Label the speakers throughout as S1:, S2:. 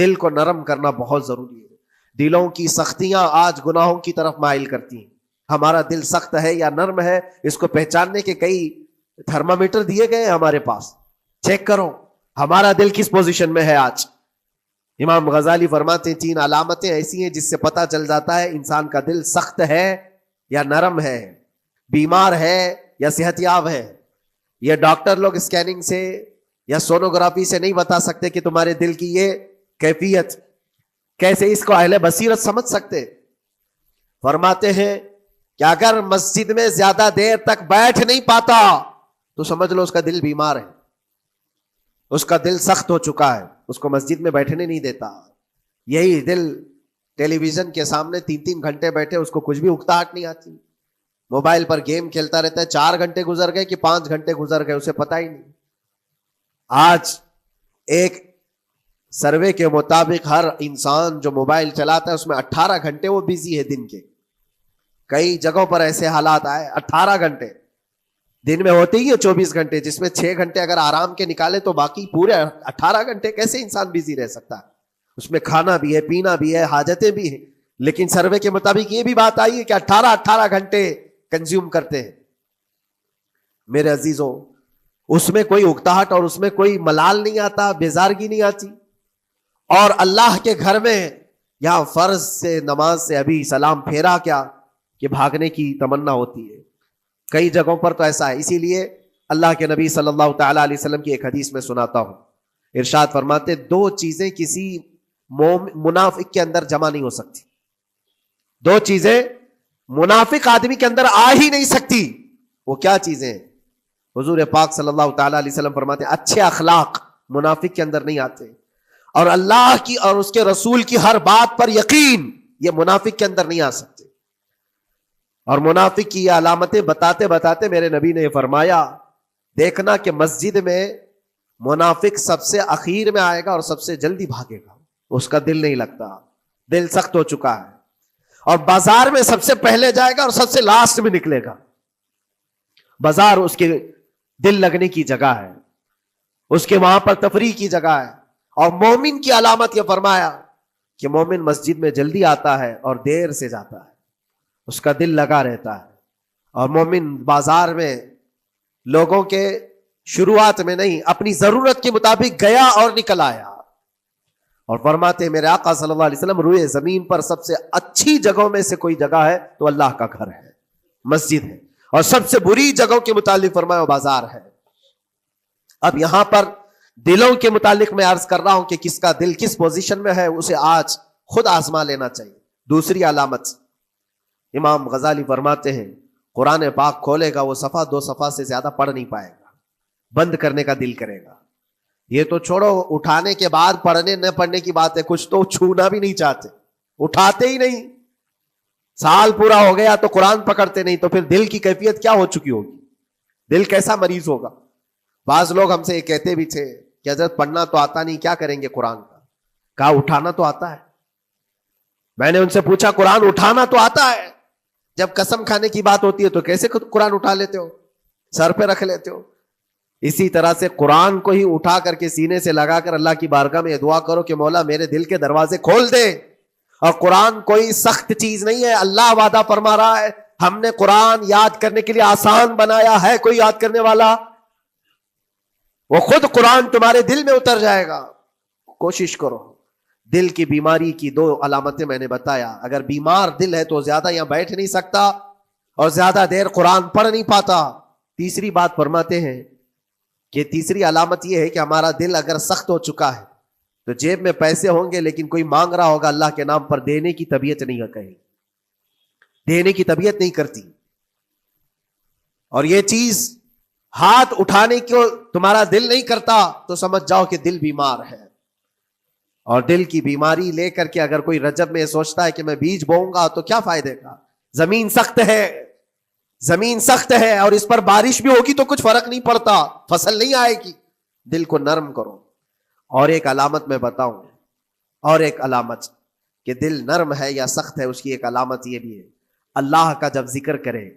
S1: دل کو نرم کرنا بہت ضروری ہے. دلوں کی سختیاں آج گناہوں کی طرف مائل کرتی ہیں. ہمارا دل سخت ہے یا نرم ہے، اس کو پہچاننے کے کئی تھرمامیٹر دیے گئے ہیں ہمارے پاس. چیک کرو ہمارا دل کس پوزیشن میں ہے آج. امام غزالی فرماتے ہیں 3 علامتیں ایسی ہیں جس سے پتہ چل جاتا ہے انسان کا دل سخت ہے یا نرم ہے، بیمار ہے یا صحت یاب ہے. یہ ڈاکٹر لوگ اسکیننگ سے یا سونوگرافی سے نہیں بتا سکتے کہ تمہارے دل کی یہ کیفیت. کیسے اس کو اہل بصیرت سمجھ سکتے؟ فرماتے ہیں کہ اگر مسجد میں زیادہ دیر تک بیٹھ نہیں پاتا تو سمجھ لو اس کا دل بیمار ہے، اس کا دل سخت ہو چکا ہے، اس کو مسجد میں بیٹھنے نہیں دیتا. یہی دل ٹیلی ویژن کے سامنے 3 گھنٹے بیٹھے، اس کو کچھ بھی اکتاہٹ نہیں آتی، موبائل پر گیم کھیلتا رہتا ہے. 4 گھنٹے گزر گئے کہ 5 گھنٹے گزر گئے اسے پتہ ہی نہیں. آج ایک سروے کے مطابق ہر انسان جو موبائل چلاتا ہے اس میں 18 گھنٹے وہ بزی ہے دن کے. کئی جگہوں پر ایسے حالات آئے 18 گھنٹے دن میں ہوتے ہی ہے 24 گھنٹے، جس میں 6 گھنٹے اگر آرام کے نکالے تو باقی پورے 18 گھنٹے کیسے انسان بزی رہ سکتا ہے؟ اس میں کھانا بھی ہے، پینا بھی ہے، حاجتیں بھی ہیں. لیکن سروے کے مطابق یہ بھی بات آئی ہے کہ 18 گھنٹے کنزیوم کرتے ہیں. میرے عزیزوں، اس میں کوئی اکتاہٹ اور اس میں کوئی ملال نہیں آتا، بیزارگی نہیں آتی. اور اللہ کے گھر میں یہاں فرض سے نماز سے ابھی سلام پھیرا کیا کہ بھاگنے کی تمنا ہوتی ہے. کئی جگہوں پر تو ایسا ہے. اسی لیے اللہ کے نبی صلی اللہ تعالی علیہ وسلم کی ایک حدیث میں سناتا ہوں. ارشاد فرماتے 2 چیزیں کسی منافق کے اندر جمع نہیں ہو سکتی. 2 چیزیں منافق آدمی کے اندر آ ہی نہیں سکتی. وہ کیا چیزیں ہیں؟ حضور پاک صلی اللہ تعالی علیہ وسلم فرماتے ہیں اچھے اخلاق منافق کے اندر نہیں آتے، اور اللہ کی اور اس کے رسول کی ہر بات پر یقین یہ منافق کے اندر نہیں آ سکتے. اور منافق کی یہ علامتیں بتاتے بتاتے میرے نبی نے فرمایا دیکھنا کہ مسجد میں منافق سب سے اخیر میں آئے گا اور سب سے جلدی بھاگے گا. اس کا دل نہیں لگتا، دل سخت ہو چکا ہے. اور بازار میں سب سے پہلے جائے گا اور سب سے لاسٹ میں نکلے گا. بازار اس کے دل لگنے کی جگہ ہے، اس کے وہاں پر تفریح کی جگہ ہے. اور مومن کی علامت یہ فرمایا کہ مومن مسجد میں جلدی آتا ہے اور دیر سے جاتا ہے، اس کا دل لگا رہتا ہے. اور مومن بازار میں لوگوں کے شروعات میں نہیں، اپنی ضرورت کے مطابق گیا اور نکل آیا. اور فرماتے ہیں میرے آقا صلی اللہ علیہ وسلم روئے زمین پر سب سے اچھی جگہوں میں سے کوئی جگہ ہے تو اللہ کا گھر ہے، مسجد ہے. اور سب سے بری جگہوں کے متعلق فرمایا بازار ہے. اب یہاں پر دلوں کے متعلق میں عرض کر رہا ہوں کہ کس کا دل کس پوزیشن میں ہے، اسے آج خود آزما لینا چاہیے. دوسری علامت امام غزالی فرماتے ہیں قرآن پاک کھولے گا وہ صفحہ 2 صفحہ سے زیادہ پڑھ نہیں پائے گا، بند کرنے کا دل کرے گا. یہ تو چھوڑو اٹھانے کے بعد پڑھنے نہ پڑھنے کی بات ہے، کچھ تو چھونا بھی نہیں چاہتے، اٹھاتے ہی نہیں. سال پورا ہو گیا تو قرآن پکڑتے نہیں، تو پھر دل کی کیفیت کیا ہو چکی ہوگی؟ دل کیسا مریض ہوگا؟ بعض لوگ ہم سے یہ کہتے بھی تھے کہ حضرت پڑھنا تو آتا نہیں، کیا کریں گے قرآن کا؟ کہا اٹھانا تو آتا ہے. میں نے ان سے پوچھا قرآن اٹھانا تو آتا ہے، جب قسم کھانے کی بات ہوتی ہے تو کیسے قرآن اٹھا لیتے ہو، سر پہ رکھ لیتے ہو؟ اسی طرح سے قرآن کو ہی اٹھا کر کے سینے سے لگا کر اللہ کی بارگاہ میں دعا کرو کہ مولا میرے دل کے دروازے کھول دے. اور قرآن کوئی سخت چیز نہیں ہے، اللہ وعدہ فرما رہا ہے ہم نے قرآن یاد کرنے کے لیے آسان بنایا ہے. کوئی یاد کرنے والا؟ وہ خود قرآن تمہارے دل میں اتر جائے گا. کوشش کرو. دل کی بیماری کی 2 علامتیں میں نے بتایا. اگر بیمار دل ہے تو زیادہ یہاں بیٹھ نہیں سکتا اور زیادہ دیر قرآن پڑھ نہیں پاتا. تیسری بات فرماتے ہیں کہ تیسری علامت یہ ہے کہ ہمارا دل اگر سخت ہو چکا ہے تو جیب میں پیسے ہوں گے لیکن کوئی مانگ رہا ہوگا اللہ کے نام پر، دینے کی طبیعت نہیں ہے، کہیں دینے کی طبیعت نہیں کرتی. اور یہ چیز ہاتھ اٹھانے کو تمہارا دل نہیں کرتا تو سمجھ جاؤ کہ دل بیمار ہے. اور دل کی بیماری لے کر کے اگر کوئی رجب میں سوچتا ہے کہ میں بیج بوؤں گا تو کیا فائدے کا؟ زمین سخت ہے، زمین سخت ہے اور اس پر بارش بھی ہوگی تو کچھ فرق نہیں پڑتا، فصل نہیں آئے گی. دل کو نرم کرو. اور ایک علامت میں بتاؤں، اور ایک علامت کہ دل نرم ہے یا سخت ہے، اس کی ایک علامت یہ بھی ہے اللہ کا جب ذکر کرے،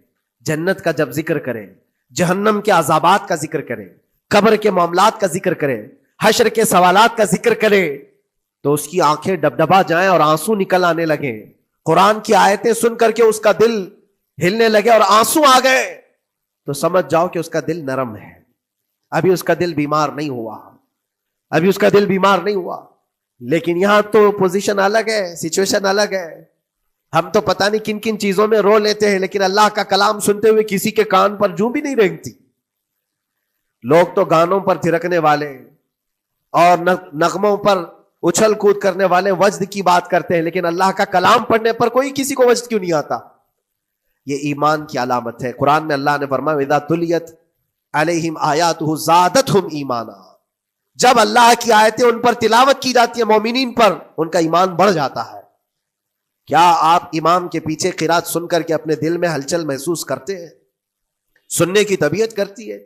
S1: جنت کا جب ذکر کرے، جہنم کے عذابات کا ذکر کرے، قبر کے معاملات کا ذکر کرے، حشر کے سوالات کا ذکر کرے تو اس کی آنکھیں ڈبڈبا جائیں اور آنسو نکل آنے لگے، قرآن کی آیتیں سن کر کے اس کا دل ہلنے لگے اور آنسو آ گئے، تو سمجھ جاؤ کہ اس کا دل نرم ہے، ابھی اس کا دل بیمار نہیں ہوا، ابھی اس کا دل بیمار نہیں ہوا۔ لیکن یہاں تو پوزیشن الگ ہے، سچویشن الگ ہے۔ ہم تو پتہ نہیں کن کن چیزوں میں رو لیتے ہیں، لیکن اللہ کا کلام سنتے ہوئے کسی کے کان پر جوں بھی نہیں رینگتی۔ لوگ تو گانوں پر تھرکنے والے اور نغموں پر اچھل کود کرنے والے وجد کی بات کرتے ہیں، لیکن اللہ کا کلام پڑھنے پر کوئی کسی کو وجد کیوں نہیں آتا؟ یہ ایمان کی علامت ہے۔ قرآن میں اللہ نے فرمایا اذا تلیت علیہم آیاتہ زادتہم ایمانا، جب اللہ کی آیتیں ان پر تلاوت کی جاتی ہیں مومنین پر، ان کا ایمان بڑھ جاتا ہے۔ کیا آپ امام کے پیچھے قرات سن کر کے اپنے دل میں ہلچل محسوس کرتے ہیں؟ سننے کی طبیعت کرتی ہے؟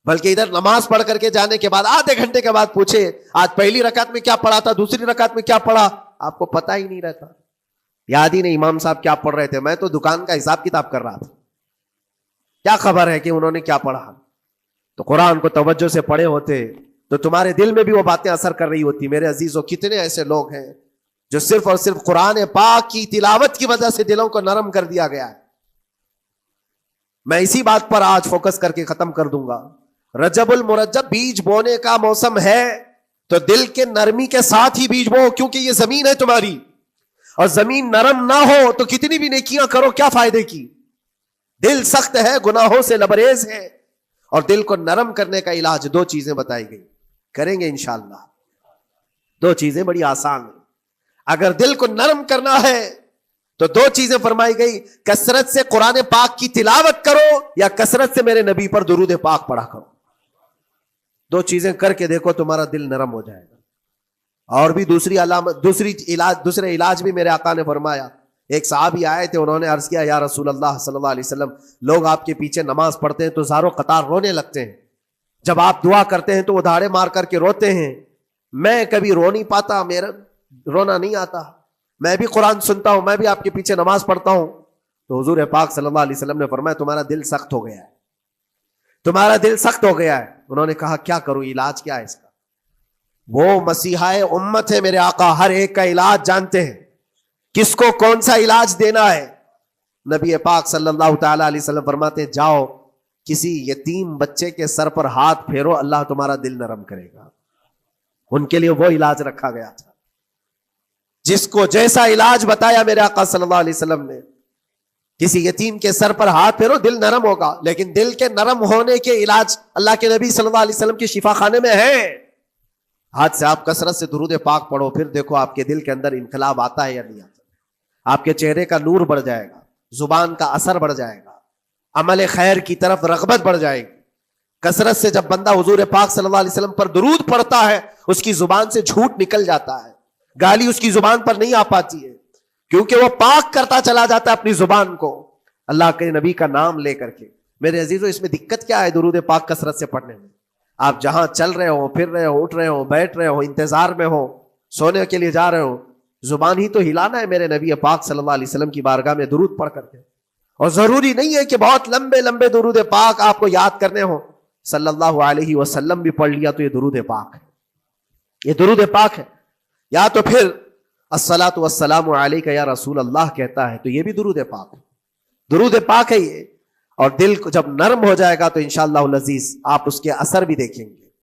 S1: بلکہ ادھر نماز پڑھ کر کے جانے کے بعد آدھے گھنٹے کے بعد پوچھے آج پہلی رکعت میں کیا پڑھا تھا، دوسری رکعت میں کیا پڑھا، آپ کو پتہ ہی نہیں رہتا، یاد ہی نہیں امام صاحب کیا پڑھ رہے تھے، میں تو دکان کا حساب کتاب کر رہا تھا، کیا خبر ہے کہ انہوں نے کیا پڑھا۔ تو قرآن کو توجہ سے پڑھے ہوتے تو تمہارے دل میں بھی وہ باتیں اثر کر رہی ہوتی۔ میرے عزیزوں، کتنے ایسے لوگ ہیں جو صرف اور صرف قرآن پاک کی تلاوت کی وجہ سے دلوں کو نرم کر دیا گیا ہے۔ میں اسی بات پر آج فوکس کر کے ختم کر دوں گا۔ رجب المرجب بیج بونے کا موسم ہے، تو دل کے نرمی کے ساتھ ہی بیج بو، کیونکہ یہ زمین ہے تمہاری، اور زمین نرم نہ ہو تو کتنی بھی نیکیاں کرو کیا فائدے کی؟ دل سخت ہے، گناہوں سے لبریز ہے، اور دل کو نرم کرنے کا علاج دو چیزیں بتائی گئی، کریں گے انشاءاللہ۔ دو چیزیں بڑی آسان ہیں، اگر دل کو نرم کرنا ہے تو دو چیزیں فرمائی گئی، کثرت سے قرآن پاک کی تلاوت کرو یا کثرت سے میرے نبی پر درود پاک پڑھا کرو۔ دو چیزیں کر کے دیکھو، تمہارا دل نرم ہو جائے گا۔ اور بھی دوسری علامت، دوسرے علاج بھی میرے آقا نے فرمایا۔ ایک صحابی آئے تھے، انہوں نے عرض کیا یا رسول اللہ صلی اللہ علیہ وسلم، لوگ آپ کے پیچھے نماز پڑھتے ہیں تو زاروں قطار رونے لگتے ہیں، جب آپ دعا کرتے ہیں تو وہ دھاڑے مار کر کے روتے ہیں، میں کبھی رو نہیں پاتا، میرا رونا نہیں آتا، میں بھی قرآن سنتا ہوں، میں بھی آپ کے پیچھے نماز پڑھتا ہوں۔ تو حضور پاک صلی اللہ علیہ وسلم نے فرمایا تمہارا دل سخت ہو گیا ہے، تمہارا دل سخت ہو گیا ہے۔ انہوں نے کہا کیا کروں، علاج کیا ہے اس کا؟ وہ مسیحا امت ہے میرے آقا، ہر ایک کا علاج جانتے ہیں، کس کو کون سا علاج دینا ہے۔ نبی پاک صلی اللہ تعالی علیہ وسلم فرماتے ہیں جاؤ کسی یتیم بچے کے سر پر ہاتھ پھیرو، اللہ تمہارا دل نرم کرے گا۔ ان کے لیے وہ علاج رکھا گیا تھا، جس کو جیسا علاج بتایا میرے آقا صلی اللہ علیہ وسلم نے، کسی یتیم کے سر پر ہاتھ پھیرو دل نرم ہوگا۔ لیکن دل کے نرم ہونے کے علاج اللہ کے نبی صلی اللہ علیہ وسلم کے شفا خانے میں ہے۔ ہاتھ سے آپ کثرت سے درود پاک پڑھو، پھر دیکھو آپ کے دل کے اندر انقلاب آتا ہے یا نہیں آتا۔ آپ کے چہرے کا نور بڑھ جائے گا، زبان کا اثر بڑھ جائے گا، عمل خیر کی طرف رغبت بڑھ جائے گی۔ کثرت سے جب بندہ حضور پاک صلی اللہ علیہ وسلم پر درود پڑھتا ہے، اس کی زبان سے جھوٹ نکل جاتا ہے، گالی اس کی زبان پر نہیں آ پاتی ہے، کیونکہ وہ پاک کرتا چلا جاتا ہے اپنی زبان کو اللہ کے نبی کا نام لے کر کے۔ میرے عزیزو، اس میں دقت کیا ہے درود پاک کثرت سے پڑھنے میں؟ آپ جہاں چل رہے ہو، پھر رہے ہو، اٹھ رہے ہو، بیٹھ رہے ہو، انتظار میں ہو، سونے کے لیے جا رہے ہو، زبان ہی تو ہلانا ہے میرے نبی پاک صلی اللہ علیہ وسلم کی بارگاہ میں درود پڑھ کر کے۔ اور ضروری نہیں ہے کہ بہت لمبے لمبے درود پاک آپ کو یاد کرنے ہو، صلی اللہ علیہ وسلم بھی پڑھ لیا تو یہ درود پاک ہے، یہ درود پاک ہے۔ یا تو پھر الصلاۃ والسلام علیک یا رسول اللہ کہتا ہے تو یہ بھی درود پاک ہے، درود پاک ہے یہ۔ اور دل کو جب نرم ہو جائے گا تو انشاءاللہ العزیز آپ اس کے اثر بھی دیکھیں گے۔